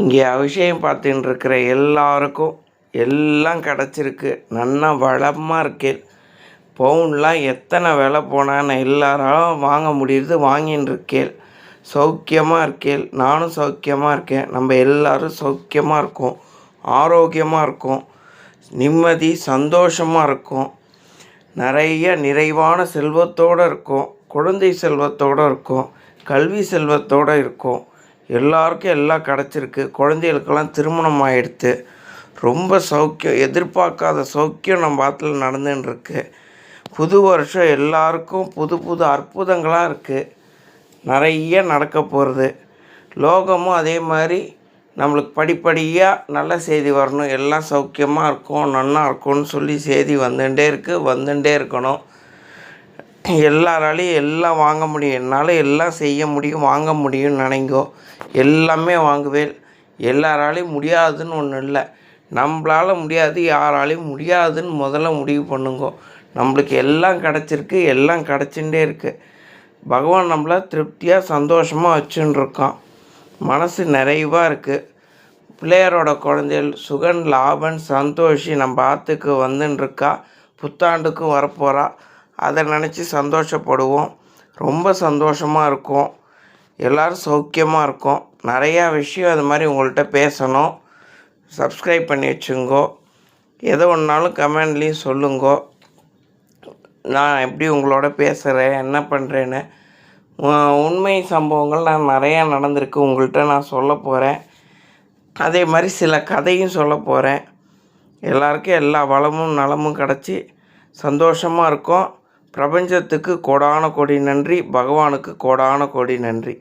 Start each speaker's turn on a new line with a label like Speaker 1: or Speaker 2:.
Speaker 1: இங்கே அபிஷேகம் பார்த்துட்டு இருக்கிற எல்லாருக்கும் எல்லாம் கிடச்சிருக்கு. நல்லா வளமாக இருக்கேன். பவுன்லாம் எத்தனை விலை போனான்னு எல்லாராலும் வாங்க முடியுது, வாங்கின்னு இருக்கேன். சௌக்கியமாக இருக்கேன். நானும் சௌக்கியமாக இருக்கேன். நம்ம எல்லோரும் சௌக்கியமாக இருக்கோம், ஆரோக்கியமாக இருக்கோம், நிம்மதி சந்தோஷமாக இருக்கும், நிறைவான செல்வத்தோடு இருக்கும், குழந்தை செல்வத்தோடு இருக்கும், கல்வி செல்வத்தோடு இருக்கும். எல்லாருக்கும் எல்லாம் கிடச்சிருக்கு. குழந்தைகளுக்கெல்லாம் திருமணம் ஆகிடுத்து. ரொம்ப சௌக்கியம், எதிர்பார்க்காத சௌக்கியம் நம்ம ஆற்றுல நடந்துன்னு. புது வருஷம் எல்லாருக்கும் புது அற்புதங்களாக இருக்குது. நிறைய நடக்க போகிறது. லோகமும் அதே மாதிரி நம்மளுக்கு படிப்படியாக நல்ல செய்தி வரணும், எல்லாம் சௌக்கியமாக இருக்கும், நன்னா இருக்கும்னு சொல்லி செய்தி வந்துட்டே இருக்கணும். எல்லாராலையும் எல்லாம் வாங்க முடியும். என்னால் எல்லாம் செய்ய முடியும், வாங்க முடியும்னு நினைங்கோ. எல்லாமே வாங்குவேன். எல்லாராலையும் முடியாதுன்னு ஒன்றும் இல்லை. நம்மளால் முடியாது, யாராலையும் முடியாதுன்னு முதல்ல முடிவு பண்ணுங்கோ. நம்மளுக்கு எல்லாம் கிடச்சிருக்கு, எல்லாம் கிடச்சுட்டே இருக்குது. பகவான் நம்மளை திருப்தியாக சந்தோஷமாக வச்சுன்னு இருக்கான். மனசு நிறைவாக இருக்குது. பிள்ளையரோட குழந்தைகள் சுகன், லாபன், சந்தோஷி நம்ம ஆற்றுக்கு வந்துன்னுருக்கா. புத்தாண்டுக்கும் வரப்போகிறா. அதை நினச்சி சந்தோஷப்படுவோம். ரொம்ப சந்தோஷமாக இருக்கும். எல்லோரும் சௌக்கியமாக இருக்கும். நிறையா விஷயம் அது மாதிரி உங்கள்கிட்ட பேசணும். சப்ஸ்கிரைப் பண்ணி வச்சுங்கோ. எது ஒன்றாலும் கமெண்ட்லேயும் சொல்லுங்கோ. நான் எப்படி உங்களோட பேசுகிறேன், என்ன பண்ணுறேன்னு. உண்மை சம்பவங்கள் நான் நிறையா நடந்திருக்கு, உங்கள்கிட்ட நான் சொல்ல போகிறேன். அதே மாதிரி சில கதையும் சொல்ல போகிறேன். எல்லாருக்கும் எல்லா வளமும் நலமும் கிடச்சி சந்தோஷமாக இருக்கும். பிரபஞ்சத்துக்கு கோடான கோடி நன்றி. பகவானுக்கு கோடான கோடி நன்றி.